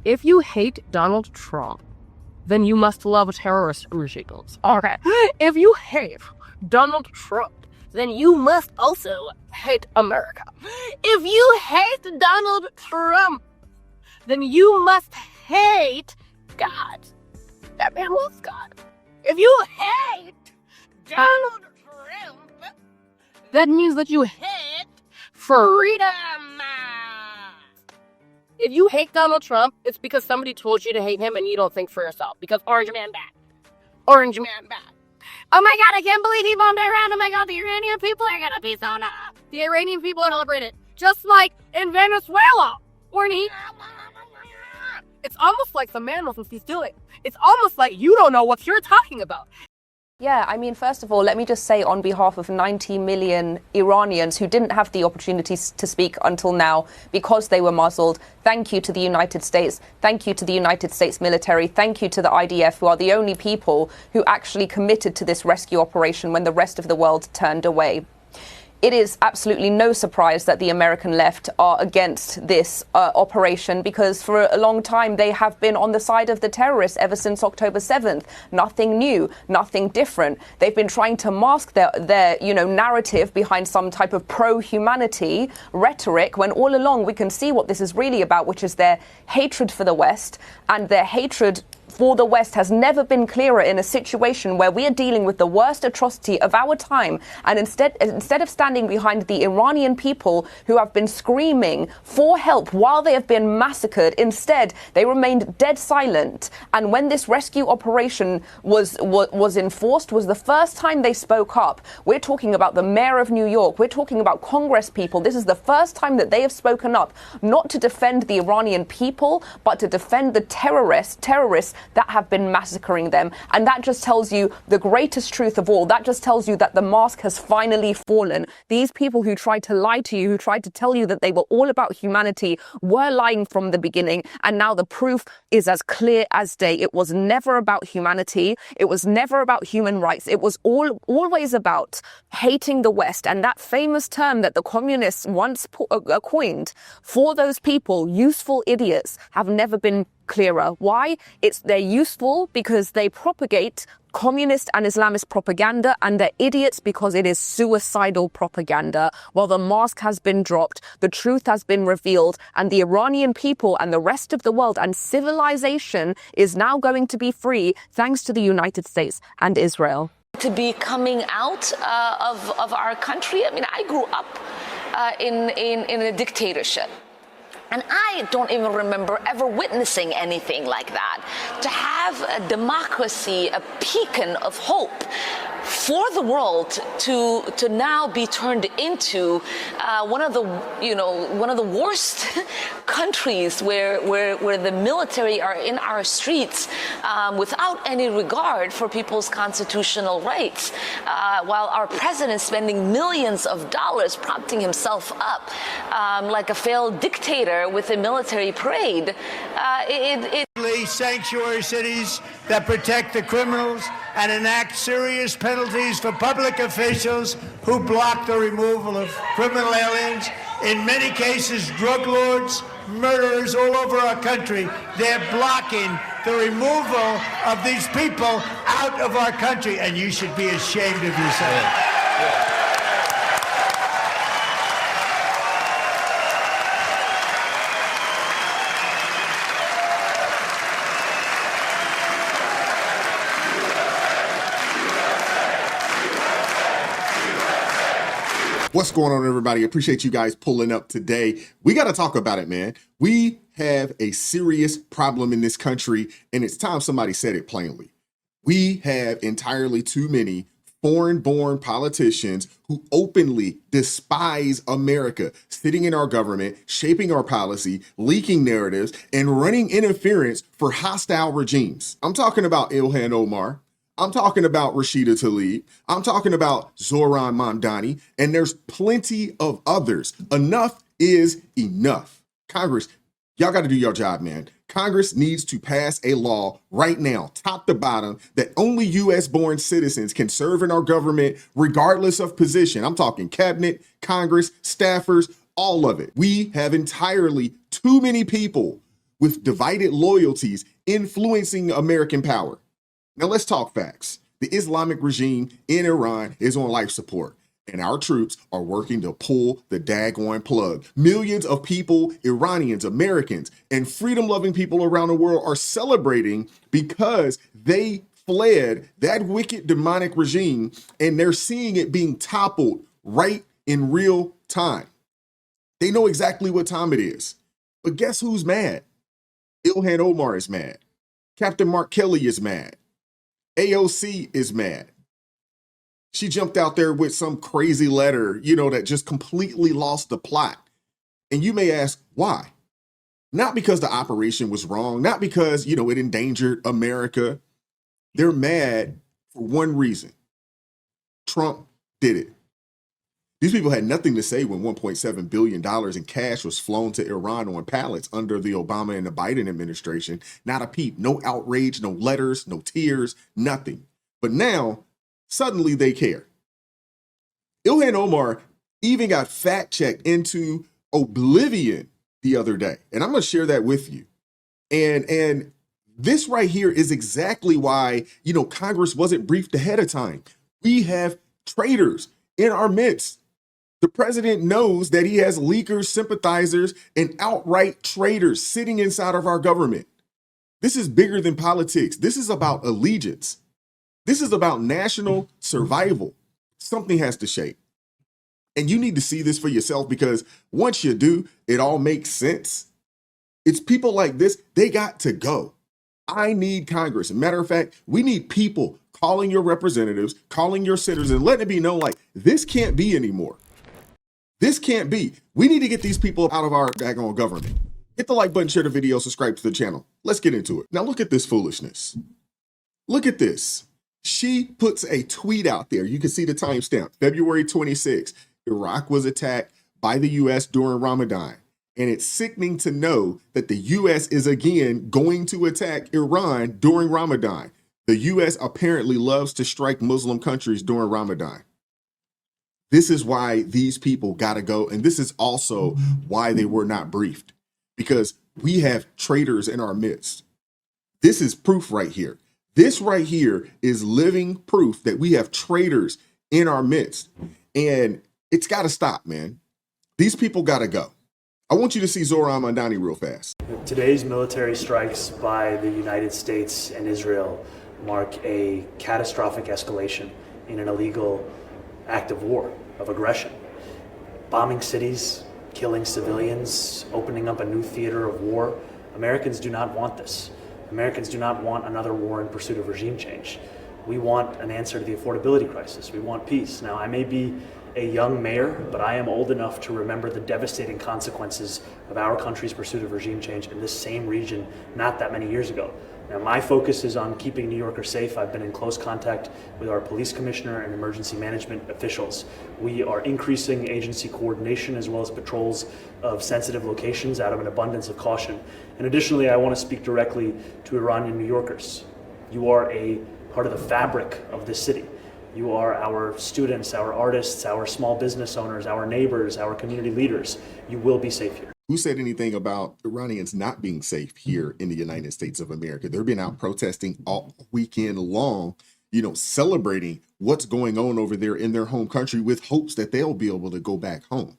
If you hate Donald Trump, then you must love terrorist regimes. Okay. If you hate Donald Trump, then you must also hate America. If you hate Donald Trump, then you must hate God. That man loves God. If you hate Donald Trump, that means that you hate freedom. If you hate Donald Trump, it's because somebody told you to hate him and you don't think for yourself. Because Orange Man bad. Orange Man bad. Oh my God, I can't believe he bombed Iran. Oh my God, the Iranian people are gonna be so nuts. The Iranian people are celebrated. Just like in Venezuela. It's almost like the man knows what he's doing. It's almost like you don't know what you're talking about. Yeah, I mean, first of all, let me just say on behalf of 90 million Iranians who didn't have the opportunities to speak until now because they were muzzled, thank you to the United States. Thank you to the United States military. Thank you to the IDF, who are the only people who actually committed to this rescue operation when the rest of the world turned away. It is absolutely no surprise that the American left are against this operation, because for a long time they have been on the side of the terrorists ever since October 7th. Nothing new, nothing different. They've been trying to mask their narrative behind some type of pro-humanity rhetoric, when all along we can see what this is really about, which is their hatred for the West, and their hatred for the West has never been clearer in a situation where we are dealing with the worst atrocity of our time. And instead of standing behind the Iranian people who have been screaming for help while they have been massacred, instead they remained dead silent. And when this rescue operation was enforced, was the first time they spoke up. We're talking about the mayor of New York. We're talking about Congress people. This is the first time that they have spoken up, not to defend the Iranian people, but to defend the terrorists that have been massacring them. And that just tells you the greatest truth of all. That just tells you that the mask has finally fallen. These people who tried to lie to you, who tried to tell you that they were all about humanity, were lying from the beginning. And now the proof is as clear as day. It was never about humanity. It was never about human rights. It was always about hating the West. And that famous term that the communists once coined for those people, useful idiots, have never been clearer. Why? They're useful because they propagate communist and Islamist propaganda, and they're idiots because it is suicidal propaganda. While the mask has been dropped, the truth has been revealed, and the Iranian people and the rest of the world and civilization is now going to be free thanks to the United States and Israel. To be coming out of our country. I mean, I grew up in a dictatorship. And I don't even remember ever witnessing anything like that. To have a democracy, a beacon of hope for the world to now be turned into one of the worst countries where the military are in our streets without any regard for people's constitutional rights, while our president is spending millions of dollars propping himself up like a failed dictator with a military parade. Sanctuary cities that protect the criminals and enact serious penalties for public officials who block the removal of criminal aliens. In many cases, drug lords, murderers all over our country, they're blocking the removal of these people out of our country, and you should be ashamed of yourself. What's going on, everybody? Appreciate you guys pulling up today. We got to talk about it, man. We have a serious problem in this country, and it's time somebody said it plainly. We have entirely too many foreign-born politicians who openly despise America, sitting in our government, shaping our policy, leaking narratives, and running interference for hostile regimes. I'm talking about Ilhan Omar. I'm talking about Rashida Tlaib. I'm talking about Zohran Mamdani, and there's plenty of others. Enough is enough. Congress, y'all got to do your job, man. Congress needs to pass a law right now, top to bottom, that only U.S.-born citizens can serve in our government regardless of position. I'm talking cabinet, Congress, staffers, all of it. We have entirely too many people with divided loyalties influencing American power. Now let's talk facts. The Islamic regime in Iran is on life support, and our troops are working to pull the daggone plug. Millions of people, Iranians, Americans, and freedom-loving people around the world are celebrating because they fled that wicked demonic regime, and they're seeing it being toppled right in real time. They know exactly what time it is. But guess who's mad? Ilhan Omar is mad. Captain Mark Kelly is mad. AOC is mad. She jumped out there with some crazy letter, that just completely lost the plot. And you may ask, why? Not because the operation was wrong, not because, it endangered America. They're mad for one reason. Trump did it. These people had nothing to say when $1.7 billion in cash was flown to Iran on pallets under the Obama and the Biden administration. Not a peep, no outrage, no letters, no tears, nothing. But now, suddenly they care. Ilhan Omar even got fact-checked into oblivion the other day. And I'm going to share that with you. And this right here is exactly why, Congress wasn't briefed ahead of time. We have traitors in our midst. The president knows that he has leakers, sympathizers, and outright traitors sitting inside of our government. This is bigger than politics. This is about allegiance. This is about national survival. Something has to shake. And you need to see this for yourself, because once you do, it all makes sense. It's people like this, they got to go. I need Congress. As a matter of fact, we need people calling your representatives, calling your senators, and letting it be known like this can't be anymore. This can't be. We need to get these people out of our daggone government. Hit the like button, share the video, subscribe to the channel. Let's get into it. Now look at this foolishness. Look at this. She puts a tweet out there. You can see the timestamp, February 26th. Iraq was attacked by the U.S. during Ramadan. And it's sickening to know that the U.S. is again going to attack Iran during Ramadan. The U.S. apparently loves to strike Muslim countries during Ramadan. This is why these people got to go. And this is also why they were not briefed, because we have traitors in our midst. This is proof right here. This right here is living proof that we have traitors in our midst. And it's got to stop, man. These people got to go. I want you to see Zohran Mamdani real fast. Today's military strikes by the United States and Israel mark a catastrophic escalation in an illegal act of war, of aggression. Bombing cities, killing civilians, opening up a new theater of war. Americans do not want this. Americans do not want another war in pursuit of regime change. We want an answer to the affordability crisis. We want peace. Now, I may be a young mayor, but I am old enough to remember the devastating consequences of our country's pursuit of regime change in this same region not that many years ago. Now, my focus is on keeping New Yorkers safe. I've been in close contact with our police commissioner and emergency management officials. We are increasing agency coordination as well as patrols of sensitive locations out of an abundance of caution. And additionally, I want to speak directly to Iranian New Yorkers. You are a part of the fabric of this city. You are our students, our artists, our small business owners, our neighbors, our community leaders. You will be safe here. Who said anything about Iranians not being safe here in the United States of America? They've been out protesting all weekend long, celebrating what's going on over there in their home country with hopes that they'll be able to go back home.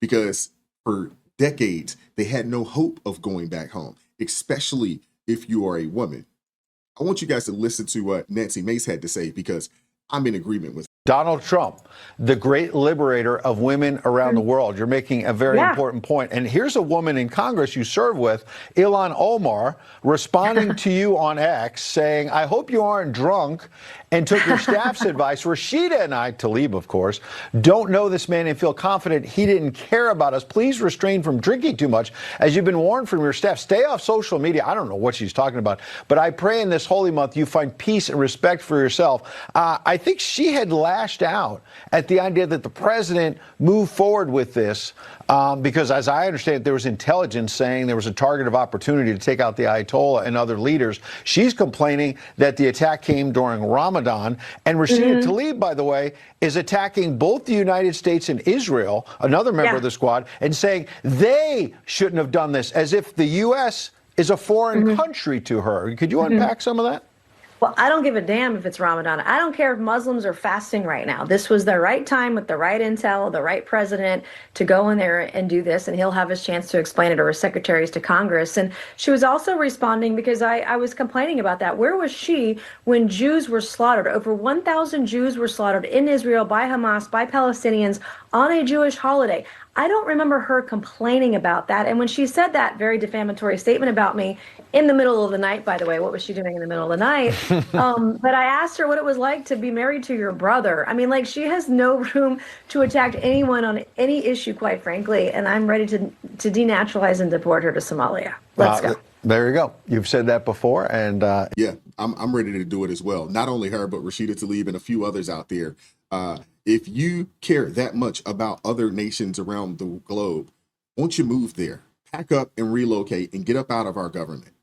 Because for decades, they had no hope of going back home, especially if you are a woman. I want you guys to listen to what Nancy Mace had to say, because I'm in agreement with her. Donald Trump, the great liberator of women around the world. You're making a very important point. And here's a woman in Congress you serve with, Ilhan Omar, responding to you on X saying, I hope you aren't drunk, and took your staff's advice. Rashida and I, Tlaib, of course, don't know this man and feel confident he didn't care about us. Please refrain from drinking too much. As you've been warned from your staff, stay off social media. I don't know what she's talking about, but I pray in this holy month you find peace and respect for yourself. I think she had lashed out at the idea that the president moved forward with this because, as I understand it, there was intelligence saying there was a target of opportunity to take out the Ayatollah and other leaders. She's complaining that the attack came during Ramadan. And Rashida Tlaib, by the way, is attacking both the United States and Israel, another member of the squad, and saying they shouldn't have done this, as if the U.S. is a foreign country to her. Could you unpack some of that? Well, I don't give a damn if it's Ramadan. I don't care if Muslims are fasting right now. This was the right time with the right intel, the right president to go in there and do this, and he'll have his chance to explain it, or his secretaries to Congress. And she was also responding because I was complaining about that. Where was she when Jews were slaughtered? Over 1,000 Jews were slaughtered in Israel by Hamas, by Palestinians on a Jewish holiday. I don't remember her complaining about that. And when she said that very defamatory statement about me in the middle of the night, by the way, what was she doing in the middle of the night? But I asked her what it was like to be married to your brother. I mean, like, she has no room to attack anyone on any issue, quite frankly. And I'm ready to denaturalize and deport her to Somalia. Let's go. There you go. You've said that before. And yeah, I'm ready to do it as well. Not only her, but Rashida Tlaib and a few others out there. If you care that much about other nations around the globe, won't you move there, pack up and relocate and get up out of our government?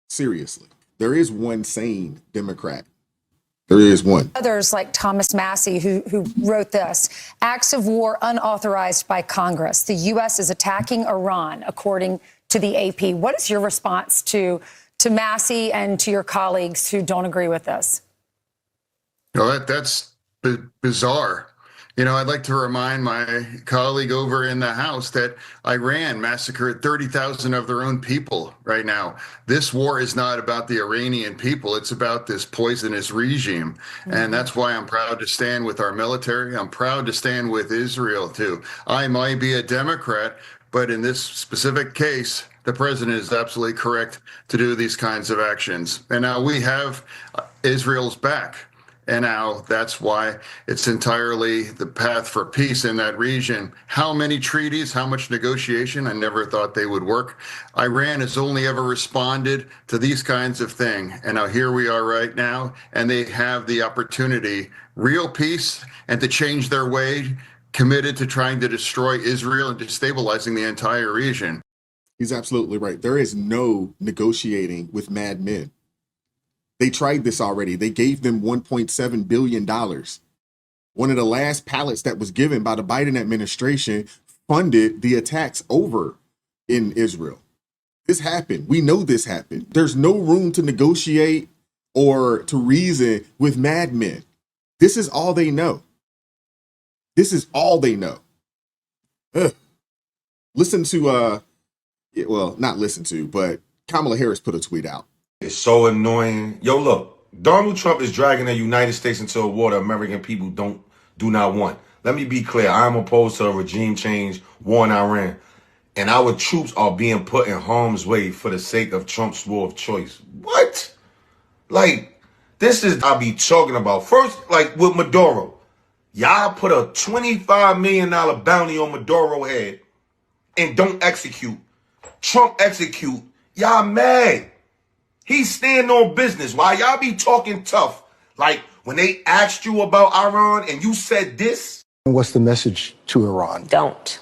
Seriously, there is one sane Democrat. There is one. Others like Thomas Massey, who wrote this: acts of war unauthorized by Congress. The U.S. is attacking Iran, according to the AP. What is your response to Massey and to your colleagues who don't agree with this? Well, that's bizarre. You know, I'd like to remind my colleague over in the House that Iran massacred 30,000 of their own people right now. This war is not about the Iranian people. It's about this poisonous regime. And that's why I'm proud to stand with our military. I'm proud to stand with Israel, too. I might be a Democrat, but in this specific case, the president is absolutely correct to do these kinds of actions. And now we have Israel's back. And now that's why it's entirely the path for peace in that region. How many treaties, how much negotiation? I never thought they would work. Iran has only ever responded to these kinds of things. And now here we are right now, and they have the opportunity, real peace, and to change their way, committed to trying to destroy Israel and destabilizing the entire region. He's absolutely right. There is no negotiating with mad men. They tried this already. They gave them $1.7 billion. One of the last pallets that was given by the Biden administration funded the attacks over in Israel. This happened. We know this happened. There's no room to negotiate or to reason with madmen. This is all they know. This is all they know. Listen to, well, not listen to, but Kamala Harris put a tweet out. It's so annoying. Yo, look, Donald Trump is dragging the United States into a war the American people do not want. Let me be clear. I'm opposed to a regime change, war in Iran. And our troops are being put in harm's way for the sake of Trump's war of choice. What? Like, this is I'll be talking about. First, like with Maduro. Y'all put a $25 million bounty on Maduro's head and don't execute. Trump execute. Y'all mad. He's standing on business. While y'all be talking tough, like when they asked you about Iran and you said this. What's the message to Iran? Don't.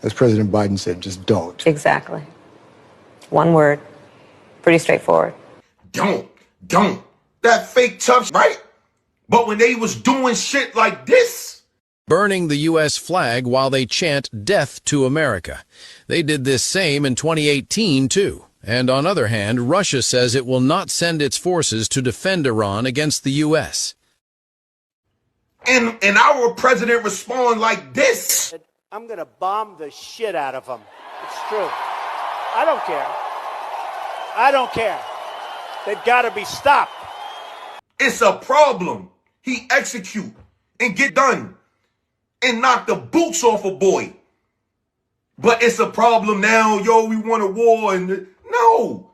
As President Biden said, just don't. Exactly. One word. Pretty straightforward. Don't. That fake tough, right? But when they was doing shit like this. Burning the U.S. flag while they chant death to America. They did this same in 2018, too. And on the other hand, Russia says it will not send its forces to defend Iran against the U.S. And our president respond like this. I'm going to bomb the shit out of them. It's true. I don't care. I don't care. They've got to be stopped. It's a problem. He execute and get done and knock the boots off a boy. But it's a problem now. Yo, we want a war and... No,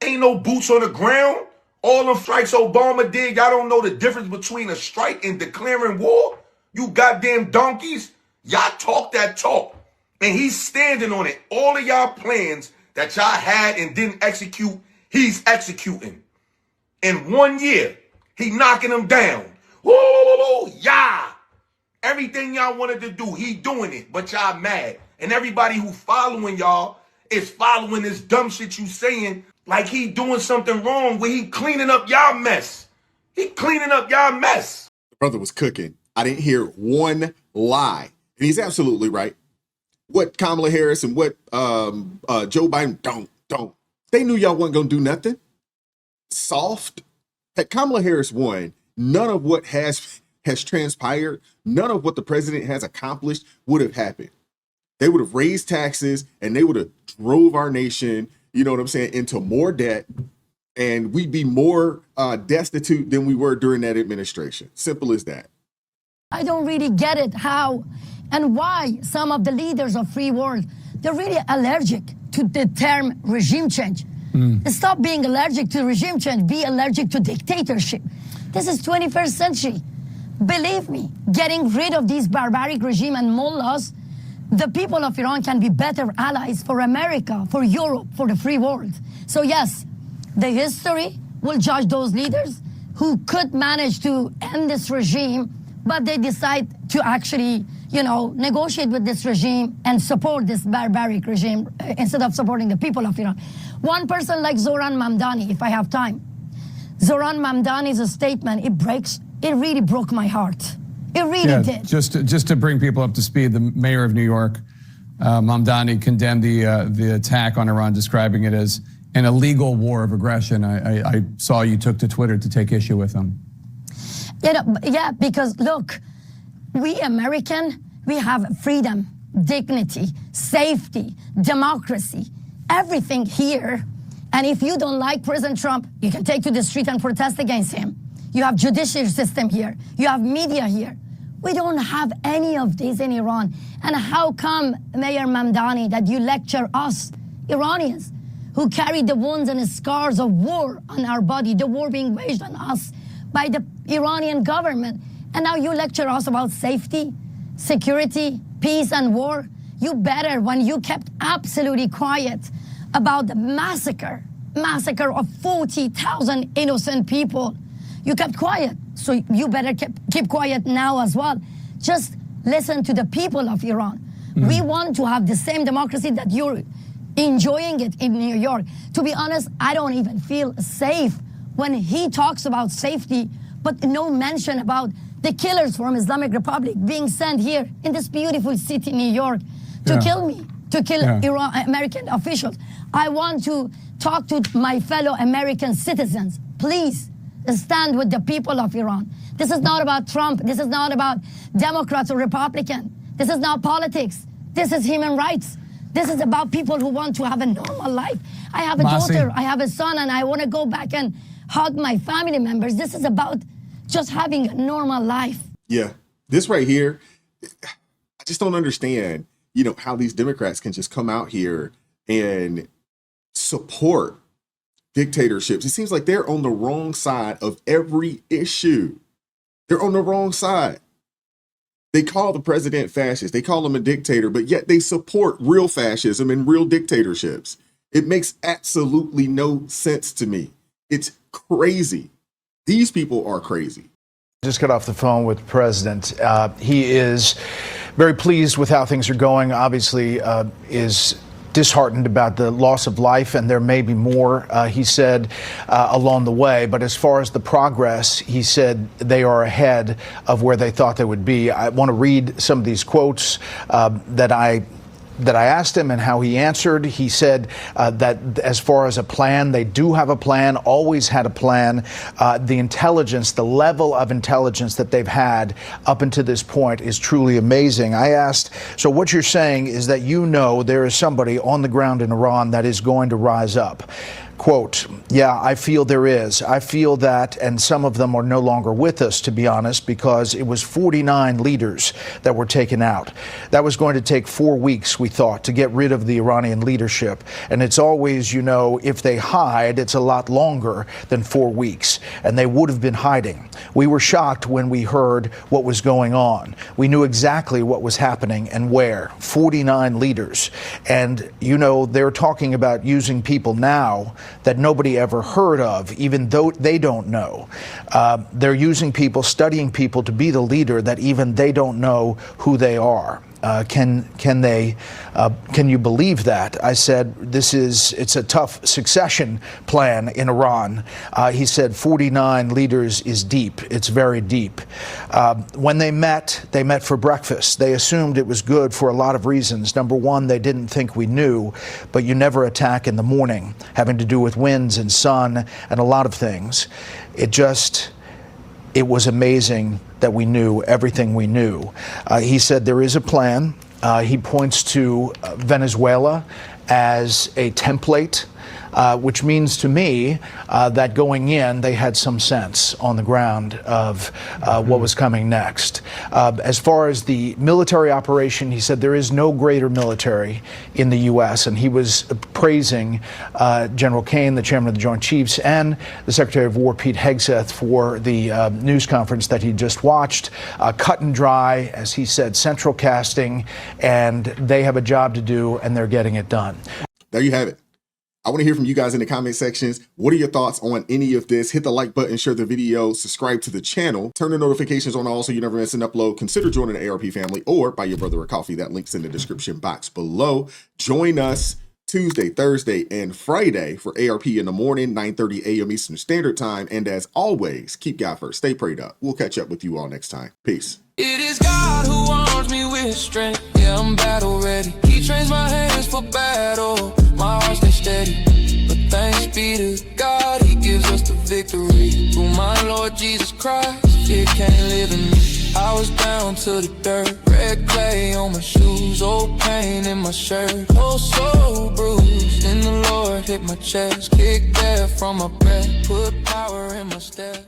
ain't no boots on the ground. All them strikes Obama did, y'all don't know the difference between a strike and declaring war? You goddamn donkeys. Y'all talk that talk. And he's standing on it. All of y'all plans that y'all had and didn't execute, he's executing. In 1 year, he knocking them down. Woo, yeah. Everything y'all wanted to do, he doing it, but y'all mad. And everybody who following y'all is following this dumb shit you saying like he doing something wrong where he cleaning up y'all mess. He cleaning up y'all mess. The brother was cooking. I didn't hear one lie. And he's absolutely right. What Kamala Harris and what Joe Biden don't. They knew y'all wasn't going to do nothing. Soft. Had Kamala Harris won, none of what has transpired, none of what the president has accomplished would have happened. They would have raised taxes and they would have drove our nation, you know what I'm saying, into more debt, and we'd be more destitute than we were during that administration. Simple as that. I don't really get it how and why some of the leaders of free world, they're really allergic to the term regime change. Stop being allergic to regime change, be allergic to dictatorship. This is 21st century. Believe me, getting rid of these barbaric regime and mullahs, the people of Iran can be better allies for America, for Europe, for the free world. So yes, the history will judge those leaders who could manage to end this regime, but they decide to actually, negotiate with this regime and support this barbaric regime instead of supporting the people of Iran. One person like Zoran Mamdani, if I have time. Zoran Mamdani's statement, it really broke my heart. It really did. Just to bring people up to speed, the mayor of New York, Mamdani, condemned the attack on Iran, describing it as an illegal war of aggression. I saw you took to Twitter to take issue with him. Because look, we American, we have freedom, dignity, safety, democracy, everything here. And if you don't like President Trump, you can take to the street and protest against him. You have judicial system here. You have media here. We don't have any of this in Iran. And how come, Mayor Mamdani, that you lecture us, Iranians, who carry the wounds and the scars of war on our body, the war being waged on us by the Iranian government, and now you lecture us about safety, security, peace, and war? You better, when you kept absolutely quiet about the massacre of 40,000 innocent people, you kept quiet. So you better keep quiet now as well. Just listen to the people of Iran. We want to have the same democracy that you're enjoying it in New York. To be honest, I don't even feel safe when he talks about safety, but no mention about the killers from Islamic Republic being sent here in this beautiful city, New York, to kill me, to kill American officials. I want to talk to my fellow American citizens. Please stand with the people of Iran. This is not about Trump. This is not about Democrats or Republican. This is not politics. This is human rights. This is about people who want to have a normal life. I have a daughter, I have a son, and I want to go back and hug my family members. This is about just having a normal life. Yeah, this right here, I just don't understand, how these Democrats can just come out here and support dictatorships. It seems like they're on the wrong side of every issue. They're on the wrong side. They call the president fascist. They call him a dictator, but yet they support real fascism and real dictatorships. It makes absolutely no sense to me. It's crazy. These people are crazy. Just got off the phone with the president. He is very pleased with how things are going. Obviously, is disheartened about the loss of life, and there may be more, he said, along the way. But as far as the progress, he said they are ahead of where they thought they would be. I want to read some of these quotes that I asked him and how he answered. He said that as far as a plan, they do have a plan, always had a plan. The intelligence, the level of intelligence that they've had up until this point is truly amazing. I asked, so what you're saying is that there is somebody on the ground in Iran that is going to rise up. Quote, yeah, I feel there is. I feel that, and some of them are no longer with us, to be honest, because it was 49 leaders that were taken out. That was going to take 4 weeks, we thought, to get rid of the Iranian leadership. And it's always, if they hide, it's a lot longer than 4 weeks. And they would have been hiding. We were shocked when we heard what was going on. We knew exactly what was happening and where. 49 leaders. And, they're talking about using people now that nobody ever heard of, even though they don't know. They're using people, studying people to be the leader that even they don't know who they are. Can you believe that? I said, it's a tough succession plan in Iran. He said 49 leaders is deep. It's very deep. When they met for breakfast. They assumed it was good for a lot of reasons. Number one, they didn't think we knew, but you never attack in the morning, having to do with winds and sun and a lot of things. It was amazing that we knew everything we knew. He said there is a plan. He points to Venezuela as a template, which means to me that going in, they had some sense on the ground of what was coming next. As far as the military operation, he said there is no greater military in the U.S., and he was praising General Kane, the chairman of the Joint Chiefs, and the Secretary of War, Pete Hegseth, for the news conference that he just watched. Cut and dry, as he said, central casting, and they have a job to do, and they're getting it done. There you have it. I want to hear from you guys in the comment sections. What are your thoughts on any of this? Hit the like button, share the video, subscribe to the channel, turn the notifications on all so you never miss an upload. Consider joining the ARP family or buy your brother a coffee. That link's in the description box below. Join us Tuesday, Thursday, and Friday for ARP in the morning, 9:30 a.m. Eastern Standard Time. And as always, keep God first. Stay prayed up. We'll catch up with you all next time. Peace. It is God who arms me with strength. Yeah, I'm battle ready. He trains my hands for battle. My heart stays steady. But thanks be to God, He gives us the victory. Through my Lord Jesus Christ, fear can't live in me. I was down to the dirt, red clay on my shoes, old pain in my shirt, oh so bruised. Then the Lord hit my chest, kicked air from my breath, put power in my step.